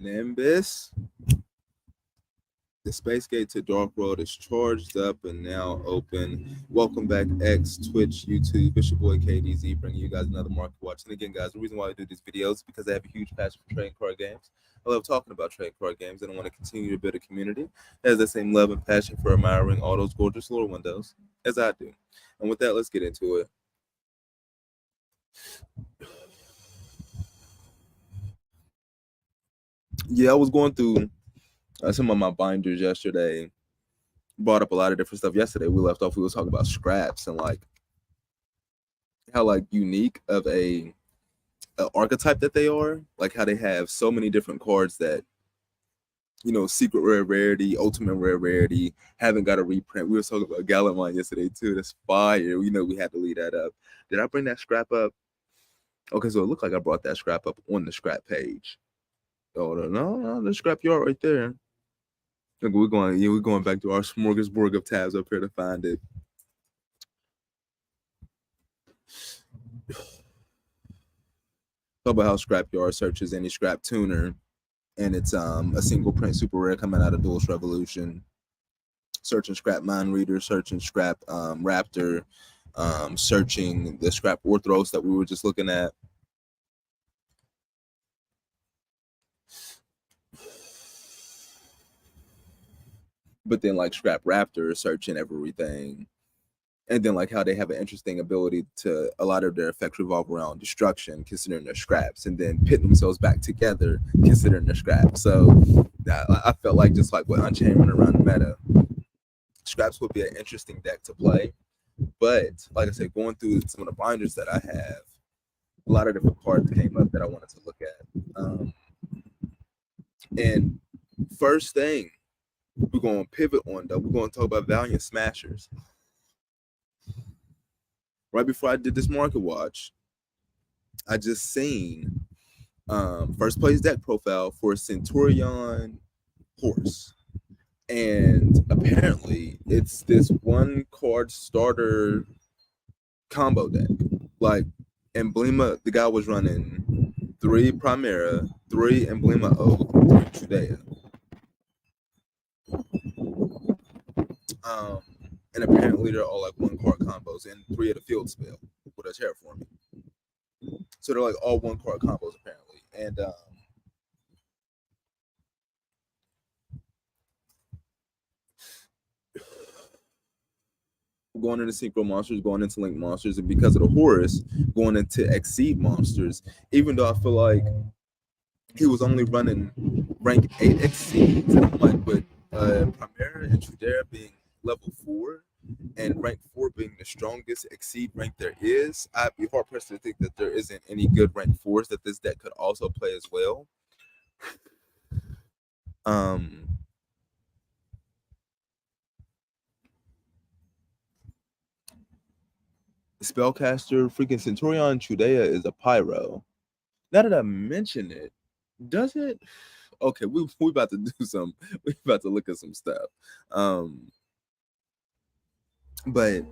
Nimbus. The space gate to Dark World is charged up and now open. Welcome back, X, Twitch, YouTube. It's your boy KDZ bringing you guys another market watch. And again, guys, the reason why I do these videos is because I have a huge passion for trading card games. I love talking about trading card games, and I want to continue to build a community that has the same love and passion for admiring all those gorgeous little windows as I do. And with that, let's get into it. Yeah, I was going through some of my binders yesterday. Brought up a lot of different stuff yesterday. We left off, we were talking about scraps and like how like unique of a archetype that they are, like how they have so many different cards that, you know, secret rare rarity, ultimate rare rarity, haven't got a reprint. We were talking about Gallimine yesterday too. That's fire. You know, we had to leave that up. Did I bring that scrap up? Okay, so it looked like I brought that scrap up on the scrap page. Oh no, the scrap yard right there. Look, we're going back to our smorgasbord of tabs up here to find it. Talk about how Scrapyard searches any scrap tuner, and it's a single print super rare coming out of Duelist Revolution. Searching scrap mind reader, searching scrap raptor, searching the scrap orthros that we were just looking at. But then like scrap raptor, searching everything. And then like how they have an interesting ability to, a lot of their effects revolve around destruction, considering their scraps, and then pitting themselves back together, considering their scraps. So I felt like just like with Unchained running around the meta, scraps would be an interesting deck to play. But like I said, going through some of the binders that I have, a lot of different cards came up that I wanted to look at. And first thing we're going to pivot on, though, we're going to talk about Valiant Smashers. Right before I did this market watch, I just seen first place deck profile for Centurion Horse. And apparently it's this one card starter combo deck. Like Emblema, the guy was running 3 Primera, 3 Emblema O, 3 Trudea. And apparently they're all like 1 card combos and 3 of the field spell with a terraforming. So they're like all 1 card combos apparently. And going into Synchro Monsters, going into Link Monsters, and because of the Horus, going into Exceed Monsters, even though I feel like he was only running rank 8 Exceeds, and I'm like, with Primera and Trudera being level 4, and rank 4 being the strongest Exceed rank there is, I'd be hard pressed to think that there isn't any good rank 4s that this deck could also play as well. Spellcaster freaking Centurion Trudea is a pyro. Now that I mention it, does it? Okay, we about to do some. We about to look at some stuff. But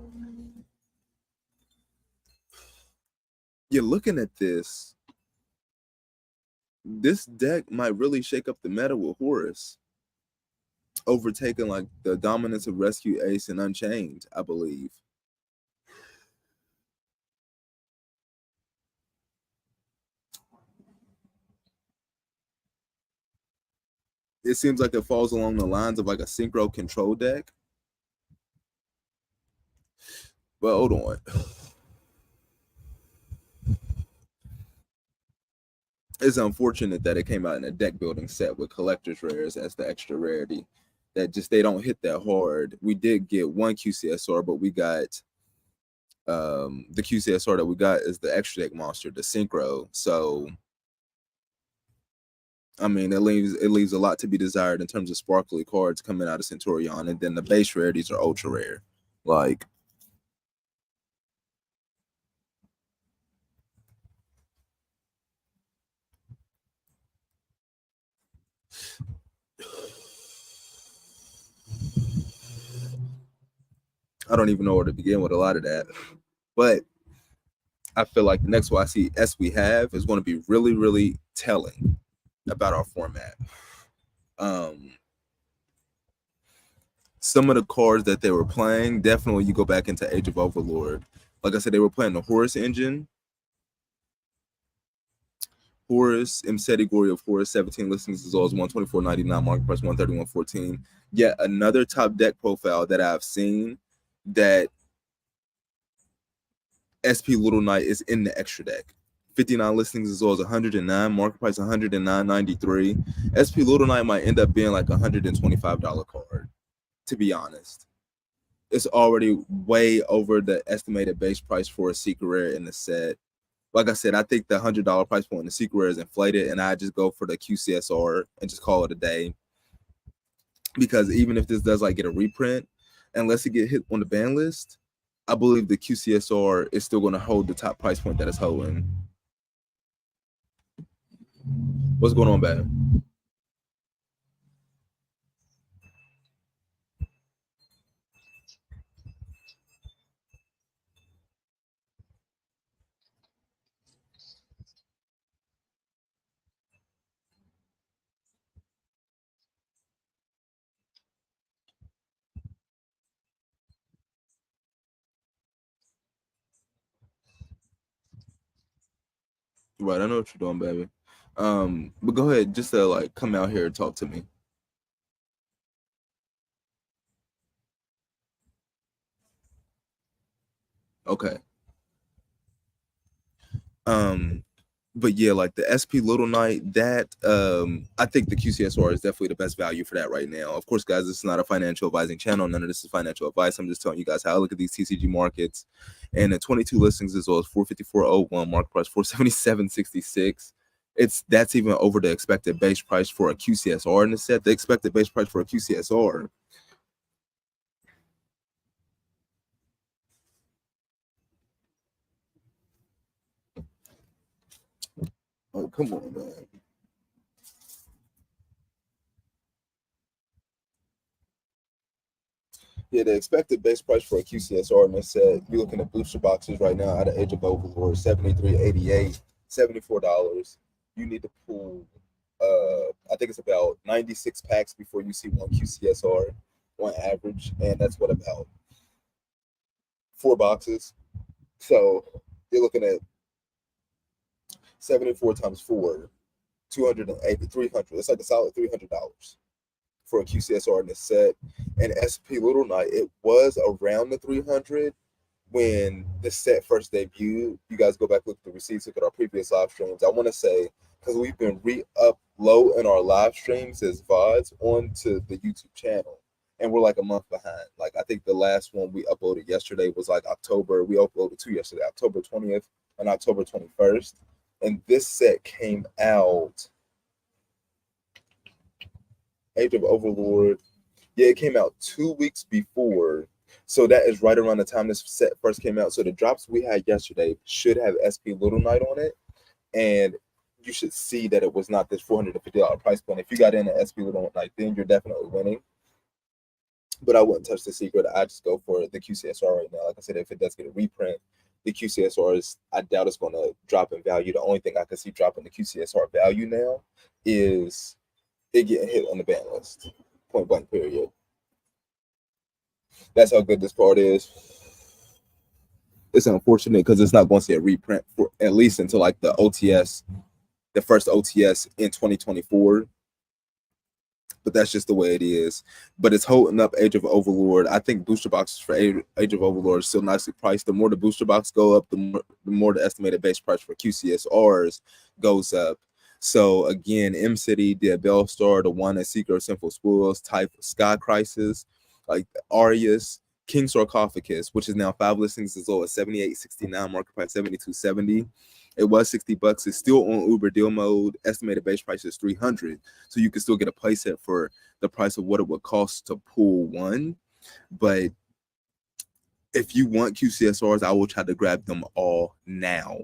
you're looking at this. This deck might really shake up the meta with Horus, overtaking like the dominance of Rescue Ace and Unchained, I believe. It seems like it falls along the lines of like a synchro control deck. But hold on. It's unfortunate that it came out in a deck building set with collector's rares as the extra rarity. That just they don't hit that hard. We did get 1 QCSR, but we got the QCSR that we got is the extra deck monster, the synchro. So I mean, it leaves a lot to be desired in terms of sparkly cards coming out of Centurion, and then the base rarities are ultra rare. Like, I don't even know where to begin with a lot of that. But I feel like the next YCS we have is going to be really, really telling about our format. Um, some of the cards that they were playing, definitely you go back into Age of Overlord. Like I said, they were playing the Horus engine. Horus, Mseti Glory of Horus, 17 listings as well as 124.99, market price 131.14. Yet another top deck profile that I've seen that SP Little Knight is in the extra deck. 59 listings as well as 109, market price 109.93. SP Little Knight might end up being like a $125 card, to be honest. It's already way over the estimated base price for a secret rare in the set. Like I said, I think the $100 price point in the secret rare is inflated, and I just go for the QCSR and just call it a day. Because even if this does like get a reprint, unless it get hit on the ban list, I believe the QCSR is still going to hold the top price point that it's holding. What's going on, Bam? Right, I know what you're doing, baby. But go ahead, just like come out here and talk to me. Okay. Um, but yeah, like the SP Little Knight, that I think the QCSR is definitely the best value for that right now. Of course, guys, this is not a financial advising channel. None of this is financial advice. I'm just telling you guys how I look at these TCG markets. And the 22 listings as well as 454.01, market price 477.66. That's even over the expected base price for a QCSR in the set. The expected base price for a QCSR. Oh, come on, man. Yeah, the expected base price for a QCSR in this set, you're looking at booster boxes right now at an Age of Overlord, $73.88, $74. You need to pull, I think it's about 96 packs before you see one QCSR on average, and that's what, about 4 boxes. So you're looking at 74 times 4, 280, 300. It's like a solid $300 for a QCSR in this set. And SP Little Knight, it was around the 300 when the set first debuted. You guys go back, look at the receipts, look at our previous live streams. I want to say, because we've been re-uploading our live streams as VODs onto the YouTube channel, and we're like a month behind. Like, I think the last one we uploaded yesterday was like October. We uploaded 2 yesterday, October 20th and October 21st. And this set came out, Age of Overlord. Yeah, it came out 2 weeks before. So that is right around the time this set first came out. So the drops we had yesterday should have SP Little Knight on it. And you should see that it was not this $450 price point. If you got in at SP Little Knight, then you're definitely winning. But I wouldn't touch the secret. I just go for the QCSR right now. Like I said, if it does get a reprint, the QCSR is, I doubt it's going to drop in value. The only thing I can see dropping the QCSR value now is it getting hit on the ban list. Point blank, period. That's how good this card is. It's unfortunate because it's not going to see a reprint for at least until like the OTS, the first OTS in 2024. But that's just the way it is. But it's holding up Age of Overlord. I think booster boxes for Age of Overlord are still nicely priced. The more the booster box go up, the more the estimated base price for QCSRs goes up. So again, M City, the Bellstar, the one at Secret of Sinful Schools, type Sky Crisis, like Arius, King Sarcophagus, which is now 5 listings as low as 78.69, market price 72.70. It was $60. It's still on Uber deal mode. Estimated base price is 300. So you can still get a playset for the price of what it would cost to pull one. But if you want QCSRs, I will try to grab them all now.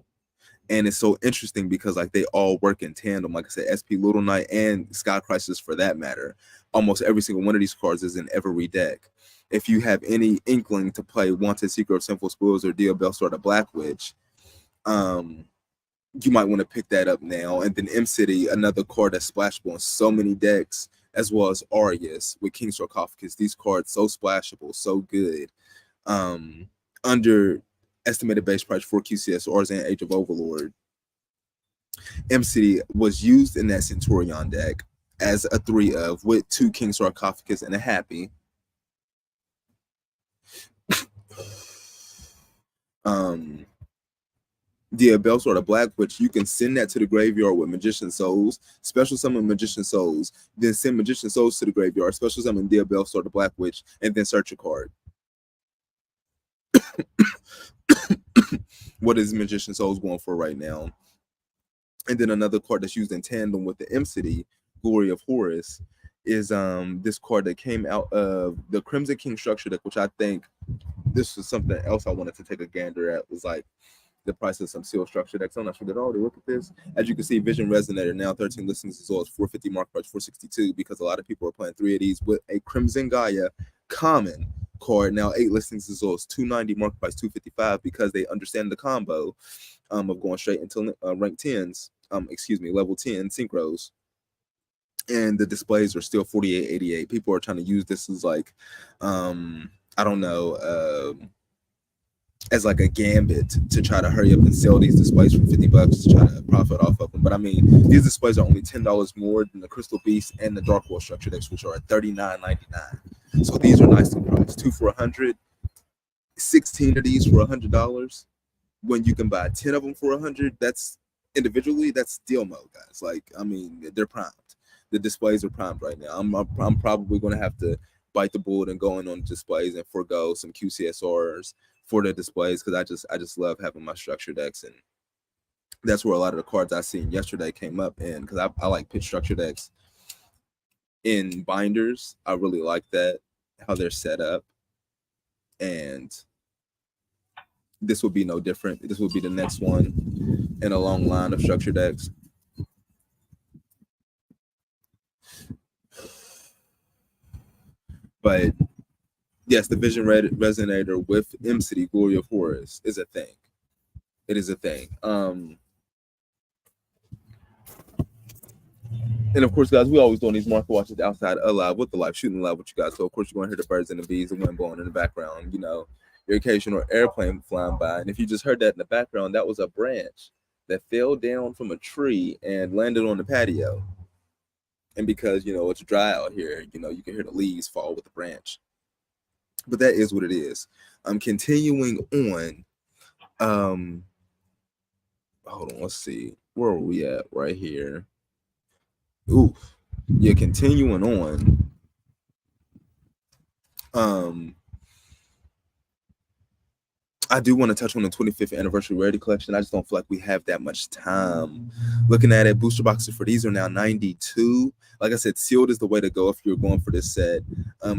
And it's so interesting because like they all work in tandem. Like I said, SP Little Knight and Sky Crisis for that matter. Almost every single one of these cards is in every deck. If you have any inkling to play Wanted Secret of Sinful Schools or Deal Bellstar the Black Witch, you might want to pick that up now. And then M City, another card that's splashable in so many decks, as well as Arius with King Sarcophagus. These cards so splashable, so good. Under estimated base price for QCSRs and Age of Overlord. M City was used in that Centurion deck as a 3 of with 2 King Sarcophagus and a Happy. The Bellsword of Black, which you can send that to the graveyard with Magician Souls, special summon Magician Souls, then send Magician Souls to the graveyard, special summon the Bellsword of Black Witch, and then search a card. What is Magician Souls going for right now? And then another card that's used in tandem with the M City, Glory of Horus, is this card that came out of the Crimson King structure deck, which I think this was something else I wanted to take a gander at, was like the price of some seal structure decks. I'm not sure that already look at this. As you can see, Vision Resonator now 13 listings as well as 450 mark price 462, because a lot of people are playing 3 of these with a Crimson Gaia common card. Now 8 listings as well as 290 mark price 255, because they understand the combo of going straight into rank 10s, level 10 synchros. And the displays are still 48.88. People are trying to use this as like I don't know, as like a gambit to try to hurry up and sell these displays for $50 to try to profit off of them. But I mean, these displays are only $10 more than the Crystal Beast and the Dark World structure decks, which are at $39.99. So these are nicely priced. 2 for $100, 16 of these for $100. When you can buy 10 of them for $100, that's individually, that's steal mode, guys. Like, I mean, they're primed. The displays are primed right now. I'm probably going to have to bite the bullet and go in on displays and forego some QCSRs for the displays, because I just love having my structure decks, and that's where a lot of the cards I seen yesterday came up in, because I like pitch structure decks in binders. I really like that, how they're set up, and this will be no different. This will be the next one in a long line of structure decks. But yes, the Vision Resonator with M City Glory of Horus is a thing. It is a thing. And of course, guys, we always doing these market watches outside alive with the live shooting live with you guys. So of course, you're going to hear the birds and the bees and wind blowing in the background. You know, your occasional airplane flying by. And if you just heard that in the background, that was a branch that fell down from a tree and landed on the patio. And because, you know, it's dry out here, you know, you can hear the leaves fall with the branch. But that is what it is. I'm continuing on. Hold on, let's see. Where are we at right here? Ooh, yeah, continuing on. I do want to touch on the 25th anniversary rarity collection. I just don't feel like we have that much time. Looking at it, booster boxes for these are now 92. Like I said, sealed is the way to go if you're going for this set.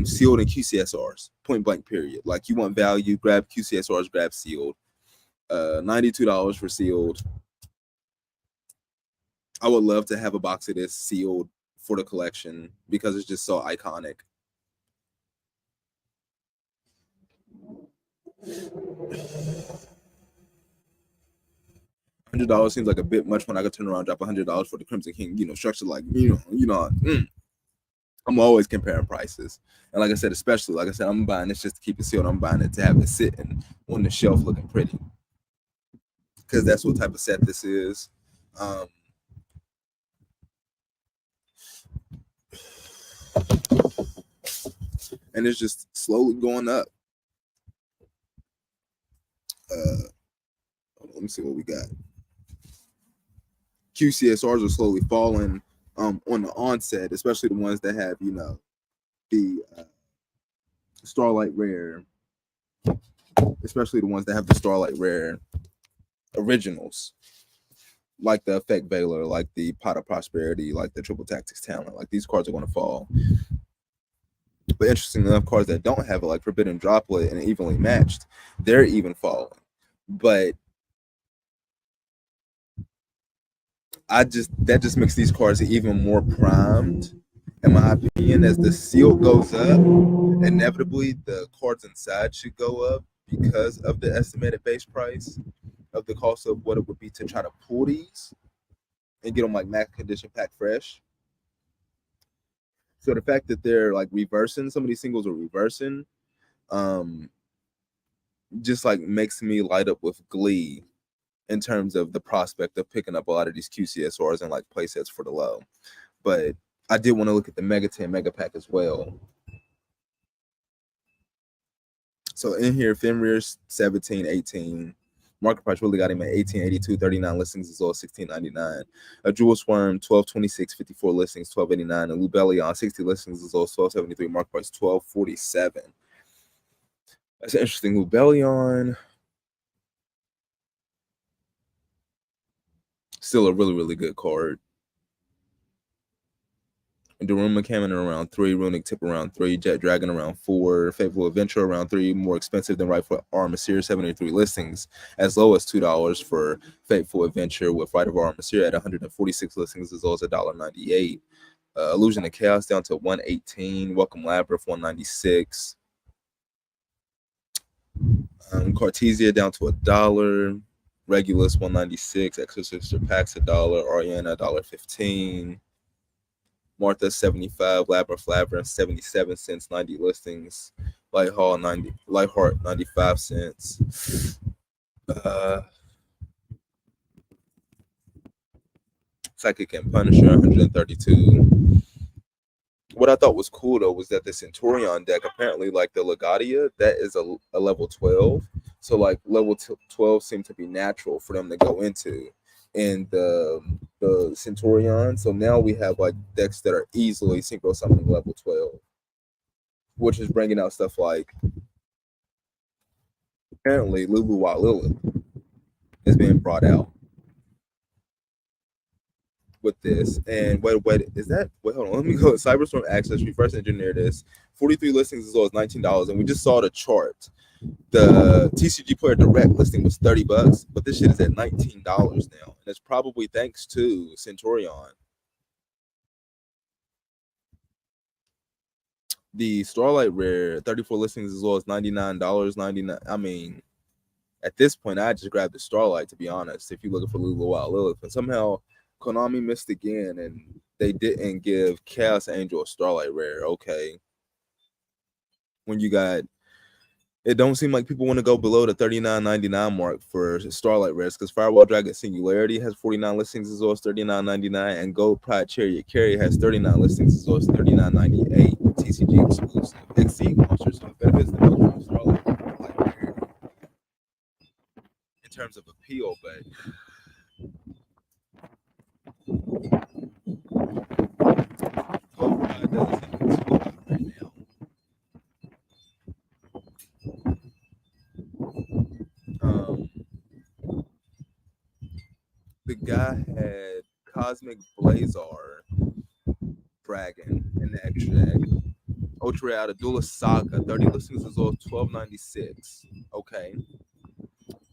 Sealed and QCSRs, point blank period. Like, you want value, grab QCSRs, grab sealed. $92 for sealed. I would love to have a box of this sealed for the collection, because it's just so iconic. $100 seems like a bit much when I could turn around and drop $100 for the Crimson King, you know, structure. Like, I'm always comparing prices. And like I said, especially, like I said, I'm buying this just to keep it sealed. I'm buying it to have it sitting on the shelf looking pretty, because that's what type of set this is. And it's just slowly going up. Let me see what we got. QCSRs are slowly falling on the onset, especially the ones that have, you know, the Starlight Rare, especially the ones that have the Starlight Rare originals, like the Effect Veiler, like the Pot of Prosperity, like the Triple Tactics Talent. Like, these cards are going to fall. But interesting enough, cards that don't have it, like Forbidden Droplet and Evenly Matched, they're even falling. But that just makes these cards even more primed, in my opinion. As the seal goes up, inevitably the cards inside should go up because of the estimated base price. of the cost of what it would be to try to pull these and get them like max condition pack fresh. So the fact that they're like reversing, some of these singles are reversing, um, just like makes me light up with glee in terms of the prospect of picking up a lot of these QCSRs and like play sets for the low. But I did want to look at the Mega 10 Mega Pack as well. So in here, Fenrir's 17, 18. Market price really got him at 1882, 39 listings as well as 1699. A Jewel Swarm, 1226, 54 listings, 1289. And Lubellion, 60 listings as well as 1273. Market price 1247. That's an interesting Lubellion. Still a really, really good card. Daruma came in around 3, Runic Tip around 3, Jet Dragon around 4, Fateful Adventure around 3, more expensive than Rightful Armaseer, 73 listings, as low as $2 for Fateful Adventure, with Right of Armaseer at 146 listings, as low as $1.98. Illusion of Chaos down to 118, Welcome Labyrinth 196, Cartesia down to $1, Regulus 196, Exorcister Pax $1, Ariana $1.15. Martha 75, Labyrinth 77 cents, 90 listings. Lightheart 95 cents. Psychic and Punisher 132. What I thought was cool though was that the Centurion deck, apparently like the Legadia, that is a level 12. So like level 12 seemed to be natural for them to go into. And the Centurion. So now we have like decks that are easily synchro summoning level 12, which is bringing out stuff like apparently Lulu Wa Lilith is being brought out with this. And wait, is that wait, hold on, let me go. Cyberstorm Access, reverse engineer this. 43 listings as low as $19. And we just saw the chart. The TCG Player Direct listing was $30, but this shit is at $19 now. And it's probably thanks to Centurion. The Starlight Rare, 34 listings as well as $99.99. I mean, at this point, I just grabbed the Starlight, to be honest, if you're looking for Lulu Wild Lilith. And somehow Konami missed again, and they didn't give Chaos Angel a Starlight Rare. Okay. When you got, it don't seem like people want to go below the $39.99 mark for Starlight Rares, because Firewall Dragon Singularity has 49 listings as well as $39.99, and Gold Pride Chariot Carry has 39 listings as well as $39.98. TCG exclusive. Exceed monsters, so it benefits the most from Starlight Rare in terms of appeal, but Gold Pride doesn't seem to be too hot right now. The guy had Cosmic Blazar Dragon in the extra deck. Ultra out of Duelist Saga, 30 listings as well as $12.96. Okay.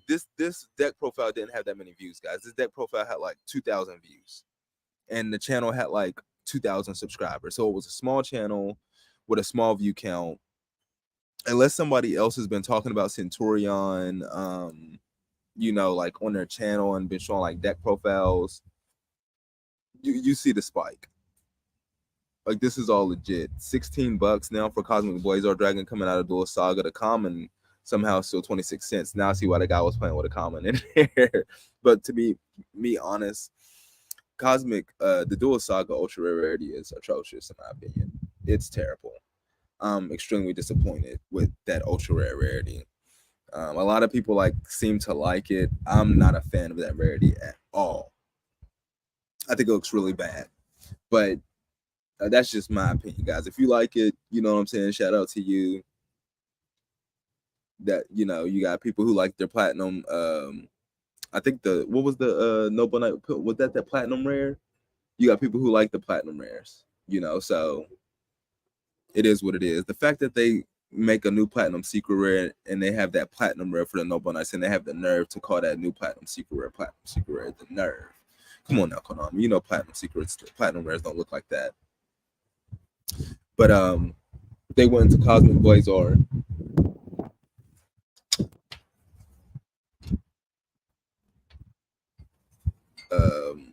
This deck profile didn't have that many views, guys. This deck profile had like 2,000 views. And the channel had like 2,000 subscribers. So it was a small channel with a small view count. Unless somebody else has been talking about Centurion, you know, like on their channel and been showing like deck profiles, you see the spike. Like this is all legit. $16 now for Cosmic Blazar Dragon coming out of Duel Saga. The common somehow still 26 cents. Now I see why the guy was playing with a common in there. But to be honest, Cosmic, the Duel Saga Ultra Rarity is atrocious in my opinion. It's terrible. I'm extremely disappointed with that Ultra Rare rarity. A lot of people like seem to like it. I'm not a fan of that rarity at all. I think it looks really bad, but that's just my opinion, guys. If you like it, you know what I'm saying. Shout out to you. That you know, you got people who like their platinum. I think what was the Noble Knight? Was that platinum rare? You got people who like the platinum rares. You know, so it is what it is. The fact that they make a new platinum secret rare and they have that platinum rare for the Noble Knights, and they have the nerve to call that new platinum secret rare, the nerve. Come on now, Konami. You know platinum rares don't look like that. But they went into Cosmic Blazar.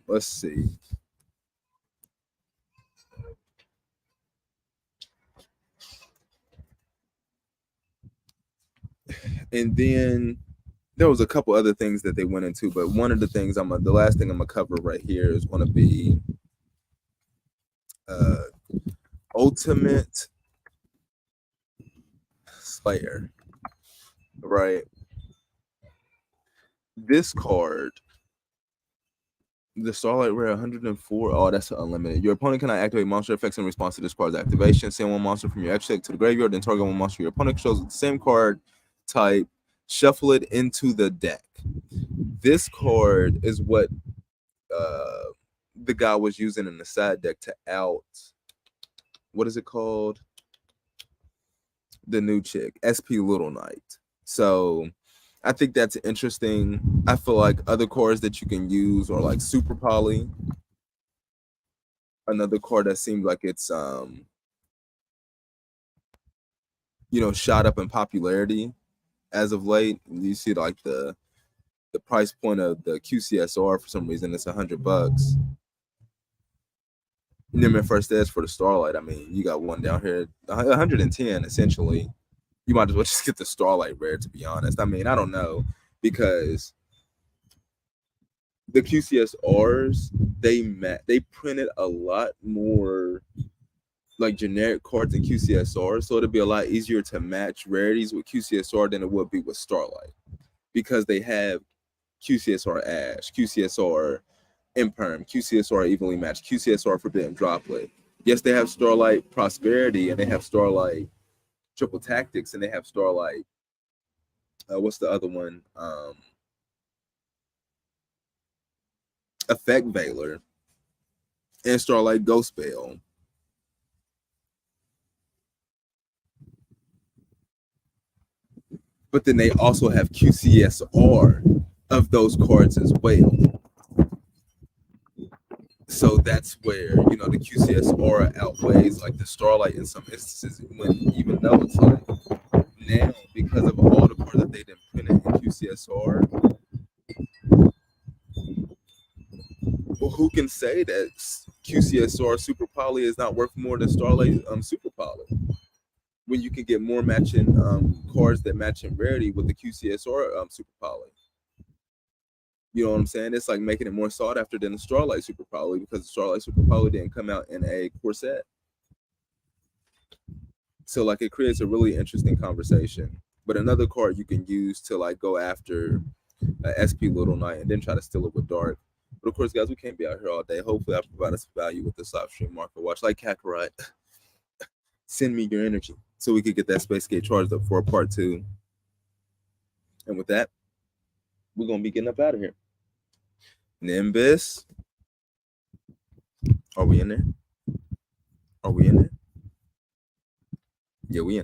Let's see. And then there was a couple other things that they went into, but one of the things the last thing I'm gonna cover right here is going to be uh, Ultimate Slayer, right? This card, the Starlight Rare 104. Oh, that's unlimited. Your opponent cannot activate monster effects in response to this card's activation. Send one monster from your extra deck to the graveyard, then target one monster your opponent shows the same card type. Shuffle it into the deck. This card is what uh, the guy was using in the side deck to out. What is it called? The new chick, SP Little Knight. So I think that's interesting. I feel like other cards that you can use are like Super Poly. Another card that seems like it's shot up in popularity as of late. You see like the price point of the QCSR for some reason it's $100. Nim first edge for the Starlight. I mean, you got one down here, 110 essentially. You might as well just get the Starlight rare, to be honest. I mean, I don't know, because the QCSRs they printed a lot more like generic cards in QCSR, so it'd be a lot easier to match rarities with QCSR than it would be with Starlight, because they have QCSR Ash, QCSR Imperm, QCSR Evenly Matched, QCSR Forbidden Droplet. Yes, they have Starlight Prosperity, and they have Starlight Triple Tactics, and they have Starlight. What's the other one? Effect Veiler and Starlight Ghost Bale. But then they also have QCSR of those cards as well. So that's where the QCSR outweighs like the Starlight in some instances. When even though it's like now, because of all the cards that they didn't print in QCSR, well, who can say that QCSR Super Poly is not worth more than Starlight Super Poly? When you can get more matching cards that match in rarity with the QCSR Super Poly. You know what I'm saying? It's like making it more sought after than the Starlight Super Poly, because the Starlight Super Poly didn't come out in a corset. So like it creates a really interesting conversation. But another card you can use to like go after SP Little Knight and then try to steal it with Dark. But of course, guys, we can't be out here all day. Hopefully, I provide us value with this live stream market watch. Like Kakarot, send me your energy so we could get that Space Gate charged up for a part 2. And with that, we're gonna be getting up out of here. Nimbus, are we in there? Are we in there? Yeah, we in.